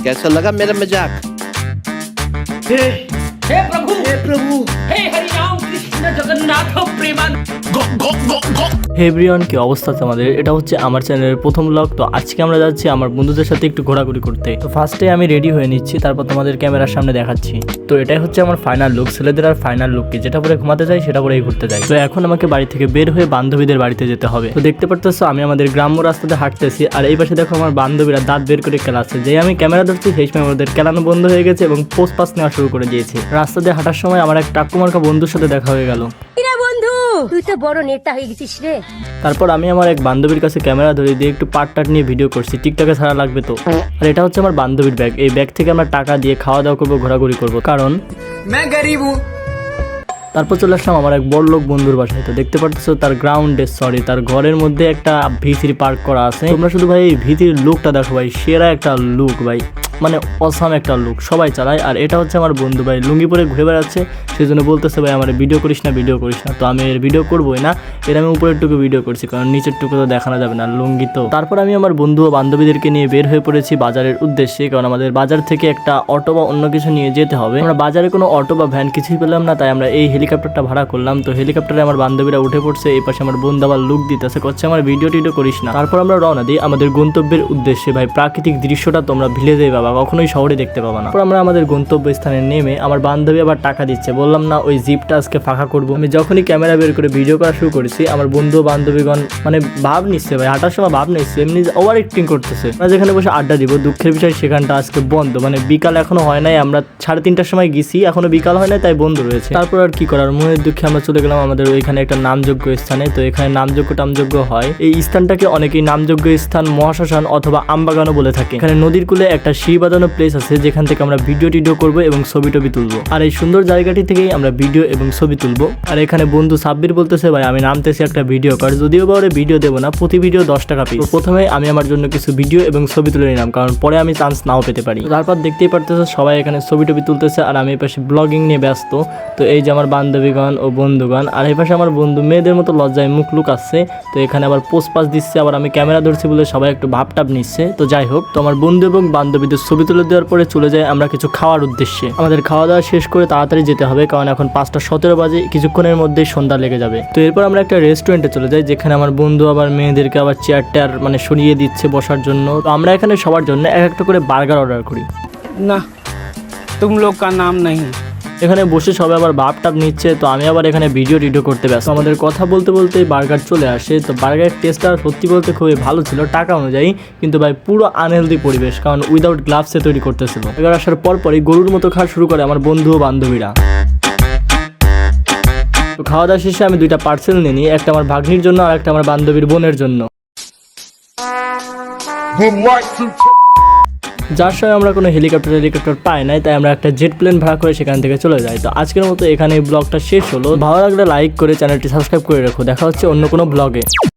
कैसा लगा मेरा मजाक? हे प्रभु, हे प्रभु, हे हरि राम कृष्ण जगन्नाथ प्रेमानंद। হে এভরিওয়ান, কি অবস্থা তোমাদের? এটা হচ্ছে আমার চ্যানেলের প্রথম ব্লগ। তো আজকে আমরা যাচ্ছি আমার বন্ধুদের সাথে একটু ঘোরাঘুরি করতে। তো ফার্স্টে আমি রেডি হয়ে নিচ্ছি, তারপর তোমাদের ক্যামেরার সামনে দেখাচ্ছি। তো এটাই হচ্ছে আমার ফাইনাল লুক, ছেলেদের আর ফাইনাল লুক কি, যেটা পরে ঘুমাতে যাই সেটা পরেই ঘুরতে যাই। তো এখন আমাকে বাড়ি থেকে বের হয়ে বান্ধবীদের বাড়িতে যেতে হবে। তো দেখতে পারতেছো আমি আমাদের গ্রাম্য রাস্তাতে হাঁটতেছি, আর এই পাশে দেখো আমার বান্ধবীরা দাঁত বের করে খেলাচ্ছে। যেই আমি ক্যামেরা ধরছি সেই সময় ওদের খেলানো বন্ধ হয়ে গেছে এবং পোস্ট পাস নেওয়া শুরু করে দিয়েছে। রাস্তা দিয়ে হাঁটার সময় আমার এক টাক্কুমার্কা বন্ধুর সাথে দেখা হয়ে গেল। বন্ধু, তুই তো বড় নেতা হয়ে গেছিস রে। তারপর আমি আমার এক বান্ধবীর কাছে ক্যামেরা ধরে দিয়ে একটু পাট নিয়ে ভিডিও করছি, টিকটকে ছাড়া লাগবে তো। আর এটা হচ্ছে আমার বান্ধবীর ব্যাগ। এই ব্যাগ থেকে আমরা টাকা দিয়ে খাওয়া দাওয়া করবো, ঘোরাঘুরি করবো, কারণ তারপর চলে আসলাম আমার এক বড় লোক বন্ধুর বাসায়। তো দেখতে পারতেছো তার গ্রাউন্ডে তার ঘরের মধ্যে একটা ভিসির পার্ক করা আছে। তোমরা শুধু ভাই এই ভিসির লুকটা দেখো ভাই, সেরা একটা লুক ভাই, মানে অসাম একটা লুক, সবাই চালায়। আর এটা হচ্ছে আমার বন্ধু ভাই, লুঙ্গি পরে ঘুরে বেড়াচ্ছে, সেই জন্য বলতেছে ভাই আমার ভিডিও করিস না, ভিডিও করিস না। তো আমি এর ভিডিও করবোই না, এর আমি উপরের টুকু ভিডিও করছি, কারণ নিচের টুকু তো দেখানো যাবে না, লুঙ্গি তো। তারপর আমি আমার বন্ধু ও বান্ধবীদেরকে নিয়ে বের হয়ে পড়েছি বাজারের উদ্দেশ্যে, কারণ আমাদের বাজার থেকে একটা অটো বা অন্য কিছু নিয়ে যেতে হবে। আমরা বাজারে কোনো অটো বা ভ্যান কিছুই পেলাম না, তাই আমরা এই হেলিকপ্টারটা ভাড়া করলাম। তো হেলিকপ্টারে আমার বান্ধবীরা উঠে পড়ছে, এই পাশে আমার বন্ধু আবার লুক দিতেছে, করছে আমার ভিডিও টিডিও করিস না। তারপর আমরা রওনা দিই আমাদের গন্তব্যের উদ্দেশ্যে। ভাই প্রাকৃতিক দৃশ্যটা তোমরা ভিলে যাই বাবা, কখনোই শহরে দেখতে পাবা না। তারপর আমরা আমাদের গন্তব্য স্থানে নেমে আমার বান্ধবী আবার টাকা দিচ্ছে, বললাম না ওই জিপটা আজকে ফাঁকা করবো। আমি যখনই ক্যামেরা বের করে ভিডিও করা শুরু করেছি, আমার বন্ধু বান্ধবীগণ মানে ভাব নিচ্ছে ভাই, হাঁটার সময় ভাব নিচ্ছে, এমনি ওভার অ্যাক্টিং করতেছে। আমরা যেখানে বসে আড্ডা দিব, দুঃখের বিষয় সেখানটা আজকে বন্ধ, মানে বিকাল এখনো হয় নাই, আমরা 3:30টার সময় গেছি, এখনো বিকাল হয় নাই, তাই বন্ধ রয়েছে। তারপর আর কি করার, মনের দুঃখে আমরা চলে গেলাম আমাদের ওইখানে একটা নামযোগ্য স্থানে। তো এখানে নামযোগ্য টামযোগ্য হয়, এই স্থানটাকে অনেকেই নামযোগ্য স্থান, মহাশ্মশান অথবা আমবাগানও বলে থাকে। এখানে নদীর কূলে একটা সিঁড়ি বাঁধানো প্লেস আছে, যেখান থেকে আমরা ভিডিও টিডিও করবো এবং ছবি টবি তুলবো। আর এই সুন্দর জায়গাটি থেকেই আমরা ভিডিও এবং ছবি তুলবো। আর এখানে বন্ধু সাব্বির বলতেছে ভাই আমি নামতেছি একটা ভিডিও কর, যদিও বা ওরে ভিডিও দেবো না, প্রতি ভিডিও 10 টাকা পিস। তো প্রথমে আমি আমার জন্য কিছু ভিডিও এবং ছবি তুলে নিলাম, কারণ পরে আমি চান্স নাও পেতে পারি। তারপর দেখতেই পারতেছে সবাই এখানে ছবি টবি তুলতেছে, আর আমি এই পাশে ব্লগিং নিয়ে ব্যস্ত। তো এই যে আমার বান্ধবীগণ ও বন্ধুগণ, আর এই পাশে আমার বন্ধু মেয়েদের মতো লজ্জায় মুখ লুক আসছে। তো এখানে আবার পোস্ট পাস দিচ্ছে, আবার আমি ক্যামেরা ধরছি বলে সবাই একটু ভাবটাপ নিচ্ছে। তো যাই হোক, তো আমার বন্ধু এবং বান্ধবীদের ছবি তুলে দেওয়ার পরে চলে যায় আমরা কিছু খাওয়ার উদ্দেশ্যে। আমাদের খাওয়া দাওয়া শেষ করে তাড়াতাড়ি যেতে হবে, কারণ এখন 5:17 বাজে, কিছুক্ষণের মধ্যেই সন্ধ্যা লেগে যাবে। তো এরপর আমরা একটা রেস্টুরেন্টে চলে যাই, যেখানে আমার বন্ধু আবার মেয়েদেরকে আবার চেয়ার টেয়ার মানে সরিয়ে দিচ্ছে বসার জন্য। তো আমরা এখানে সবার জন্য এক একটা করে বার্গার অর্ডার করি। না তুম লোক কা নাম নেই। এখানে বসে সবাই আবার ভাবটাপ নিচ্ছে, তো আমি আবার এখানে ভিডিও টিডিও করতে ব্যস্ত। আমাদের কথা বলতে বলতে বার্গার চলে আসে। তো বার্গারের টেস্টটা সত্যি বলতে খুবই ভালো ছিল টাকা অনুযায়ী, কিন্তু ভাই পুরো আনহেলদি পরিবেশ, কারণ উইদাউট গ্লাভসে তৈরি করতেছিল। বার্গার আসার পরই গরুর মতো খাওয়া শুরু করে আমার বন্ধু ও বান্ধবীরা। তো খাওয়া দাওয়া শেষে আমি 2টা পার্সেল নিয়ে নিই, একটা আমার ভাগ্নির জন্য আর একটা আমার বান্ধবীর বোনের জন্য। যার সময় আমরা কোনো হেলিকপ্টার পাই নাই, তাই আমরা একটা জেট প্লেন ভাড়া করে সেখান থেকে চলে যাই। তো আজকের মতো এখানে এই ব্লগটা শেষ হলো। ভালো লাগলে লাইক করে চ্যানেলটি সাবস্ক্রাইব করে রাখো। দেখা হচ্ছে অন্য কোনো ব্লগে।